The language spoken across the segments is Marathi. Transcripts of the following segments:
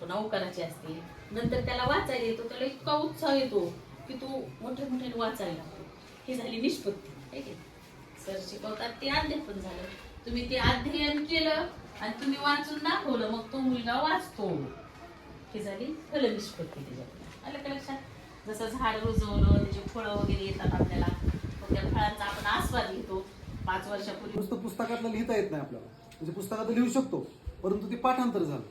पुन्हा उकाराची असते. नंतर त्याला वाचायला येतो, त्याला इतका उत्साह येतो की तो मोठ्या मोठ्याने वाचायला लागतो. ही झाली निष्पत्ती. ठीक आहे, सर शिकवतात ते अध्यापन झालं. तुम्ही ते अध्ययन केलं आणि तुम्ही वाचून दाखवलं, मग तो मुलगा वाचतो. ही झाली फलनिष्पत्ती त्याच्यात. आलं का लक्षात? जसं झाड रुजवलं, त्याचे फळं वगैरे येतात आपल्याला, मग त्या फळांचा आपण आस्वाद घेतो. 5 वर्षापूर्वी नुसतं पुस्तकातलं लिहिता येत नाही आपल्याला. म्हणजे पुस्तकात लिहू शकतो, परंतु ते पाठांतर झालं,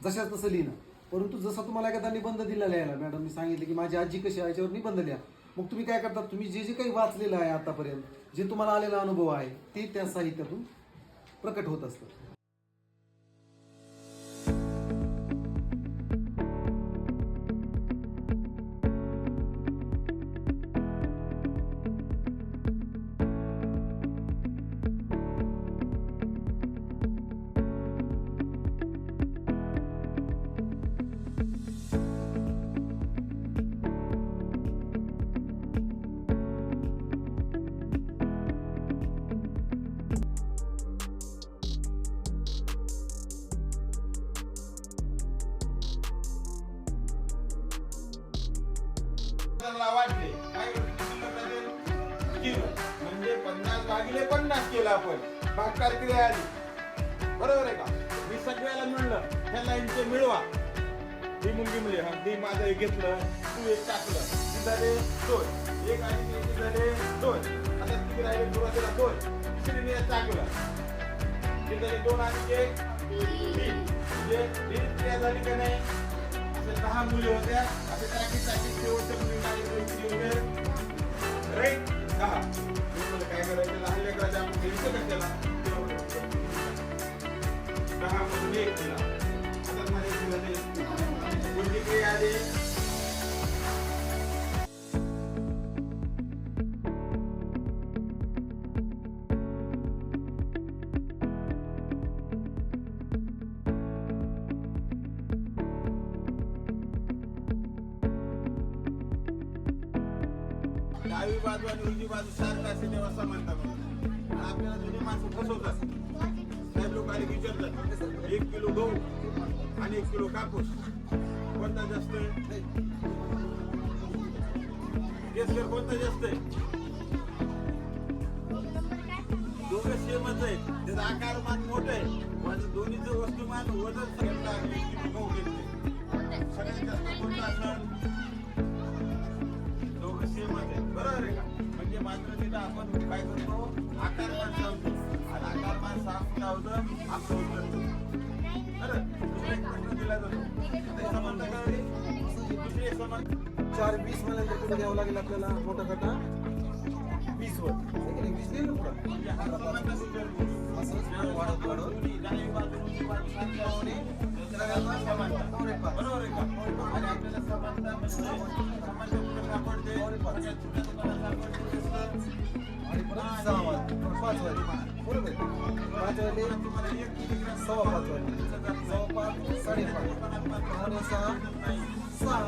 जशाच तसं लिहिणं. परंतु जसा तुम्हाला एखादा निबंध दिला लिहायला, मॅडमनी सांगितलं की माझी आजी कशी आहे याच्यावर निबंध लिहा. मग तुम्ही काय करता, तुम्ही जे जे काही वाचलेलं आहे आतापर्यंत, जे तुम्हाला आलेला अनुभव आहे ते त्या साहित्यातून प्रकट होत असतं. वाटले काय म्हणजे 50/50 केलं आपण. भागकार क्रिया आली, बरोबर आहे का? मी सगळ्याला मिळलं, ह्या लाईनचे मिळवा. ही मुलगी मिळेल, हा ती माझं एक घेतलं, तू एक टाकलं, ती झाले 2, एक आणि ती झाले 2. आता ती राहिले सुरुवातीला 2, तिसरीने टाकलं, ती झाले 2 आणि 1 3. म्हणजे 3 क्रिया झाली का नाही? असे 10 मुली होत्या. असे टाकी शेवटच्या मुलींना राईट 10. काय करायचं, लहान लेकराच्या आपण घ्यायचं का त्याला 10 मधून 1 दिला. आता माझ्या कोणती क्रिया आली? डावी बाजू आणि उजवी बाजू सारखं असेल तेव्हा समानता म्हणतात. आपल्याला जुनी माणसं फसवतात. साहेब लोक आले विचारतात 1 किलो गहू आणि 1 किलो कापूस कोणता जास्त आहे? केसकर कोणता जास्त आहे? दोघं सेमच आहे, त्याचा आकारमान मोठं आहे. दोन्हीचं वस्तुमान वजन सगळ्यांना गहू घेतले. सगळ्यात जास्त कोणता असणार? सेमच आहे, बरोबर आहे का? म्हणजे मात्र तिथं आपण काय करतो, आकारमान सांगतो आणि आकारमान सांगून लावतं आपलं उत्तर बरं. दुसरा एक प्रश्न दिला जातो, समानता कळली. दुसरी एक समानता 4 20 मला पुढे घ्यावं लागेल आपल्याला. मोठा काटा 20 वर 20 लिहिलं पुढं. म्हणजे हा समानता सूत्र असं वाढत वाढत डावी बाजू उजवी बाजू सांगितल्यामुळे समानता, बरोबर आहे का? आणि आपल्याला समानता समानता कुठे सापडते? सगळ्यात छोट्या दुकानात सापडते. आणि परत 6 वाजले 5 वाजले, बरोबर. 5 वाजले, तुम्हाला 1 किलोग्राम 5:15 वाजले, 5:15 5:30 5:45 6.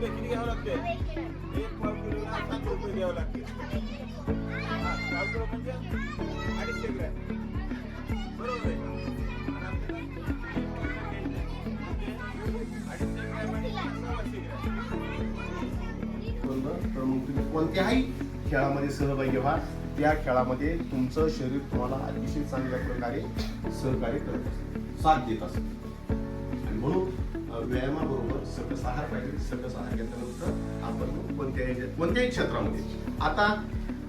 किती घ्यावं लागते? 1 पाव किलोला 7 रुपये घ्यावं लागते. पाव किलो म्हणजे 250 ग्रॅम, बरोबर आहे. तर मग तुम्ही कोणत्याही खेळामध्ये सहभागी व्हा. त्या खेळामध्ये तुमचं शरीर तुम्हाला अतिशय चांगल्या प्रकारे सहकार्य करत असतं, साथ देत असतं. आणि म्हणून व्यायामाबरोबर सकस आहार पाहिजे. सकस आहार घेतल्यानंतर आपण कोणत्याही क्षेत्रामध्ये, आता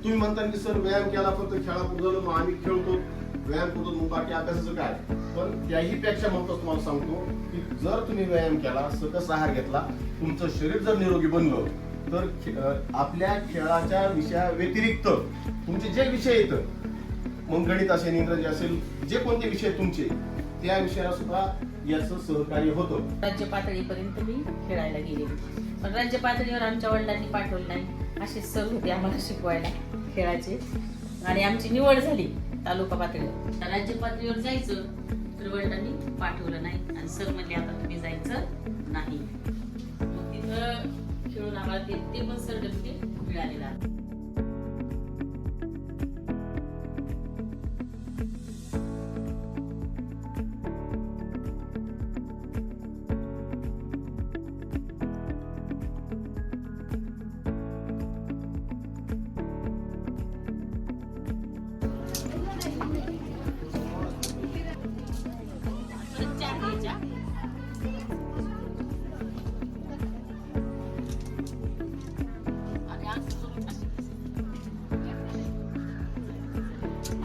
तुम्ही म्हणता की सर व्यायाम केला फक्त खेळापुरतं मग आम्ही खेळतो, व्यायाम करतो मग बाकी अभ्यासाचं काय? पण त्याही पेक्षा म्हणतो तुम्हाला सांगतो की जर तुम्ही व्यायाम केला, सकस आहार घेतला, तुमचं शरीर जर निरोगी बनलं तर आपल्या खेळाच्या विषया व्यतिरिक्त तुमचे जे विषय येतं, मग गणित असेल, इंग्रजी असेल, जे कोणते विषय तुमचे, त्या विषयाला सुद्धा याचं सहकार्य होतं. राज्य पातळीपर्यंत मी खेळायला गेले, पण राज्य पातळीवर आमच्या वडिलांनी पाठवलं नाही. असे सर होते आम्हाला शिकवायला खेळाचे, आणि आमची निवड झाली तालुका पातळीवर. राज्य पातळीवर जायचं तर वडिलांनी पाठवलं नाही, आणि सर म्हणले आता तुम्ही जायचं नाही. मग तिथं खेळून आम्हाला ते पण सर्टिफिकेट मिळालेलं आहे.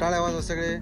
टाळ्या वाजवा सगळे.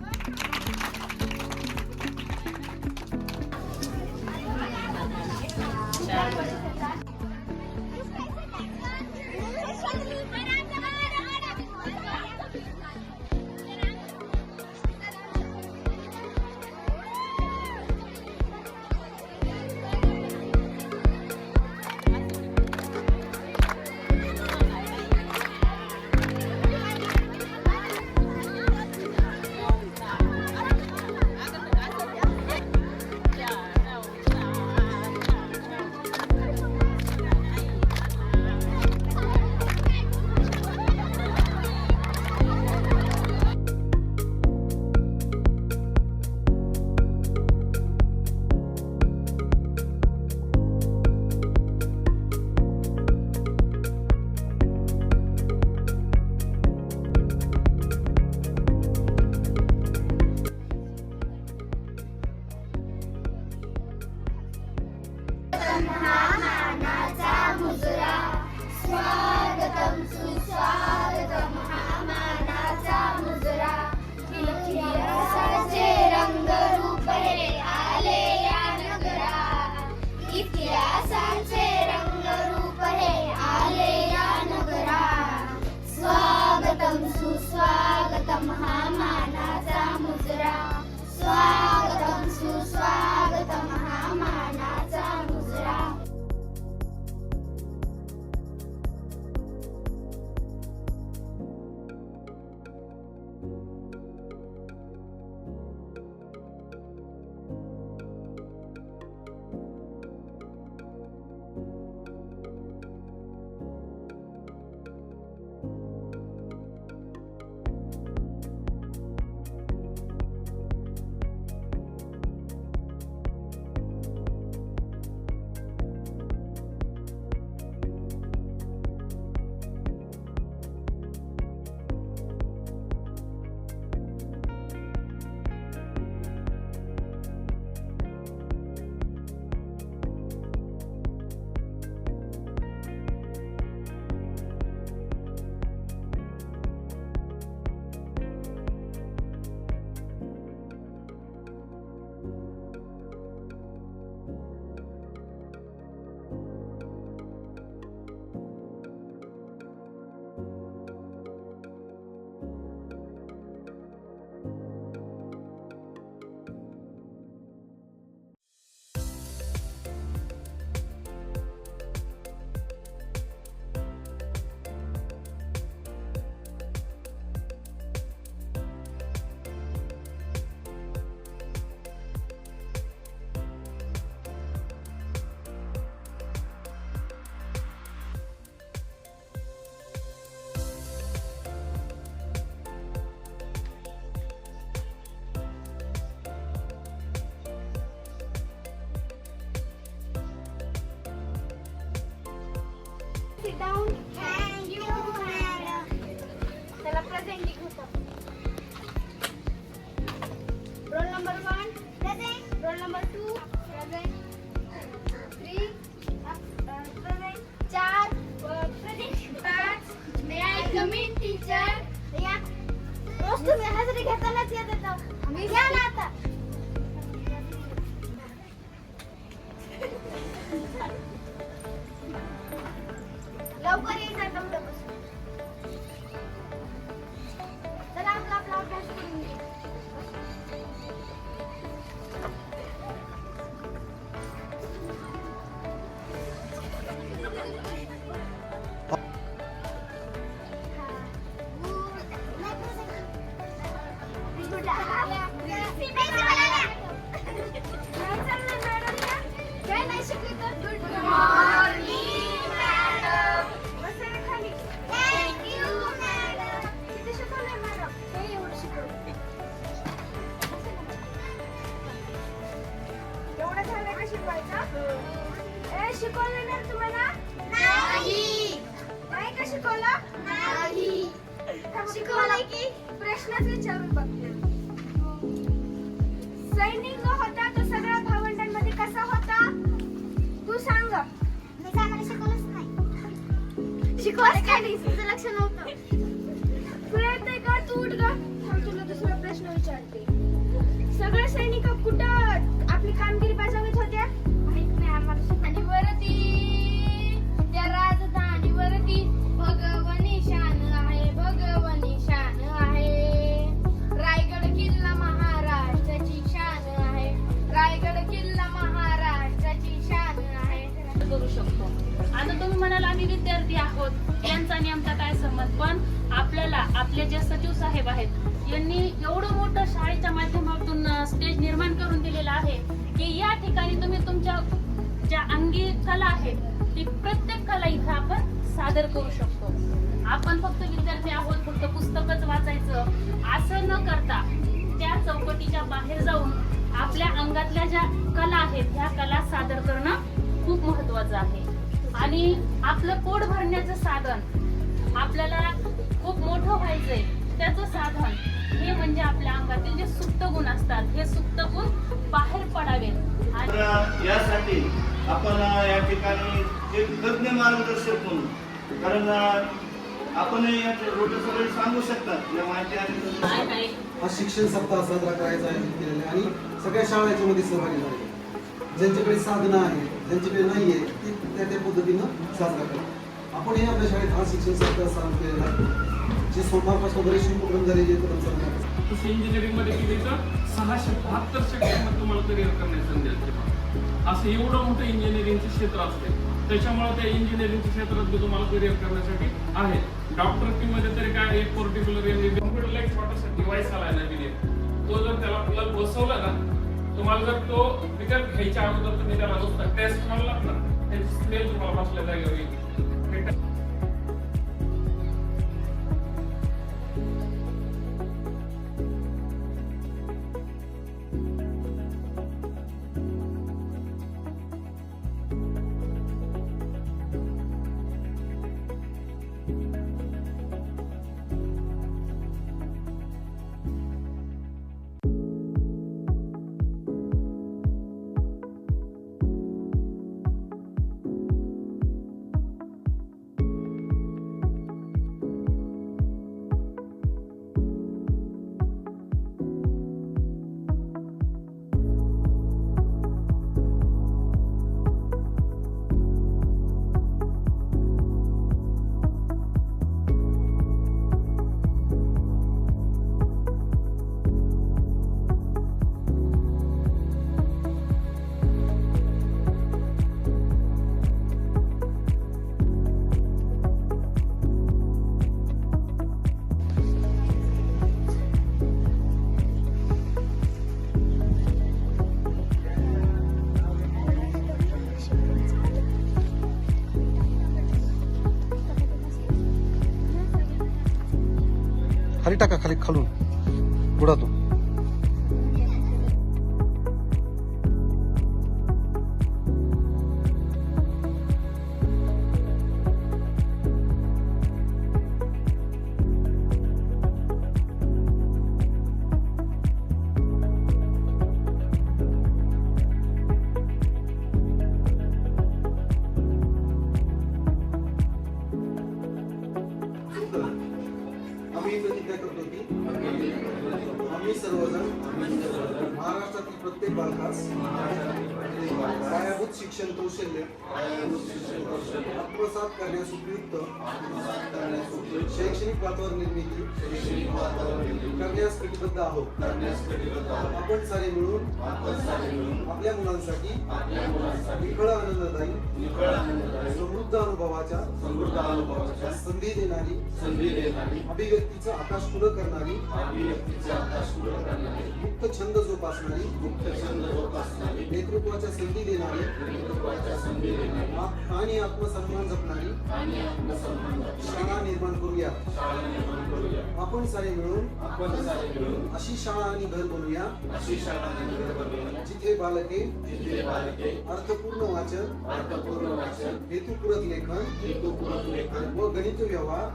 स्वागतम सुस्वागतम हा मानाचा मुजरा. इतिहासाचे रंगरूप हे आले या नगरा. इतिहासाचे रंगरूप हे आले या नगरा. स्वागतम सुस्वागतम हा मानाचा मुजरा. स्वागतम सुस्वागतम हा मानाचा मुजरा. Sit down. Thank you, madam. चला presenting होतं. Roll number 1, present. Roll number 2, present. 3, present. 4, present. 5. May I come in, teacher? या. रोज तुम्ही हजेरी घेतानाच येत होता. मी घ्या ना आता. लवकर शिकवलं ना तुम्हाला? नाही. नाही का शिकवलं? नाही. शिकवलंय की प्रश्नच विचारून बघते. सैनिक जो होता तो सगळ्या भावंडांमध्ये कसा होता? तू सांग. मी काय मला शिकवलंच नाही. शिकवलं काय नाही? तुझं लक्ष नव्हतं. तुला येतंय का? तू उठ ग. तुला दुसरा प्रश्न विचारते. सगळे सैनिक कुठं आपली कामगिरी बजावत होत्या? माहित नाही आम्हाला. आणि वरती त्या राजधानीवरती भगवनी शान आहे, भगवनी शान आहे. रायगड किल्ला महाराष्ट्राची शान आहे, रायगड किल्ला महाराष्ट्राची शान आहे. करू शकतो. आता तुम्ही म्हणाल आम्ही विद्यार्थी आहोत, यांचा आणि आमचा काय संबंध? पण आपल्याला आपले जे सचिव साहेब आहेत यांनी एवढं मोठं शाळेच्या माध्यमातून स्टेज निर्माण करून दिलेलं आहे की या ठिकाणी तुम्ही तुमच्या ज्या अंगी कला आहेत ती प्रत्येक कला इथं आपण सादर करू शकतो. आपण फक्त विद्यार्थी आहोत, फक्त पुस्तकच वाचायचं असं न करता त्या चौकटीच्या बाहेर जाऊन आपल्या अंगातल्या ज्या कला आहेत ह्या कला सादर करणं खूप महत्वाचं आहे. आणि आपलं पोट भरण्याचं साधन, आपल्याला खूप मोठं व्हायचंय त्याचं साधन हे म्हणजे आपल्या अंगातील जे सुप्त गुण असतात हे सुप्त गुण बाहेर पडावेत. आणि तर यासाठी आपण या ठिकाणी एक तज्ञ मार्गदर्शक म्हणून, कारण आपण या रोटे सगळे सांगू शकतात या माहिती आणि हा शिक्षण सप्ताह साजरा करायचा आहे केलेला आहे आणि सगळ्या शाळा याच्यामध्ये सहभागी झाले. ज्यांच्याकडे साधनं आहे, ज्यांच्याकडे नाही आहे ती त्या पद्धतीनं साजरा करतात. आपण हे आपल्या शाळेत हा शिक्षण सप्ताह साजरा केलेला आहे. जे सोमवारपासून बरेचसे उपक्रम झालेले आहेत. तसं इंजिनिअरिंगमध्ये गेली तर 672 तुम्हाला करिअर करण्याची संधी असते. असं एवढं मोठं इंजिनिअरिंगचं क्षेत्र असते. त्याच्यामुळे त्या इंजिनिअरिंगच्या क्षेत्रात बी तुम्हाला करिअर करण्यासाठी आहे. डॉक्टरकीमध्ये तरी काय एक पर्टिक्युलर कॉम्प्युटरला एक छोटासा डिव्हाइस आलाय नवीन, तो जर त्याला प्लग बसवला ना, तुम्हाला जर तो विकत घ्यायच्या अगोदर तुम्ही त्याला नुसता टेस्ट म्हणलात ना, त्याची स्मेल तुम्हाला बसल्या जागेवर येईल. खाली टाका, खाली खालून बुडातून. आम्ही प्रतिज्ञा करतो की आम्ही सर्वजण महाराष्ट्रातील प्रत्येक बालकास पायाभूत शिक्षण कौशल्य आत्मसात करण्यास उपयुक्त शैक्षणिक वातावरण निर्मिती करण्यास कटिबद्ध आहोत. आपण सारे मिळून आपल्या मुलांसाठी निखळ आनंददायी समृद्ध अनुभवाच्या संधी देणारी अभिव्यक्तीचं आकाश खुलं करणारी मुक्त छंद जोपासणारी नेतृत्वाच्या संधी देणारी आणि आत्मसन्मान जपणारी शाळा निर्माण करूया. आपण सारे मिळून अशी शाळा आणि घर बनवूया जिथे बालके अर्थपूर्ण वाचन हेतुपूरक लेखन व गणित व्यवहार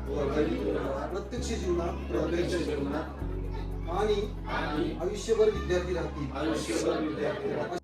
प्रत्यक्ष जीवनात आणि आयुष्यभर विद्यार्थी राहतील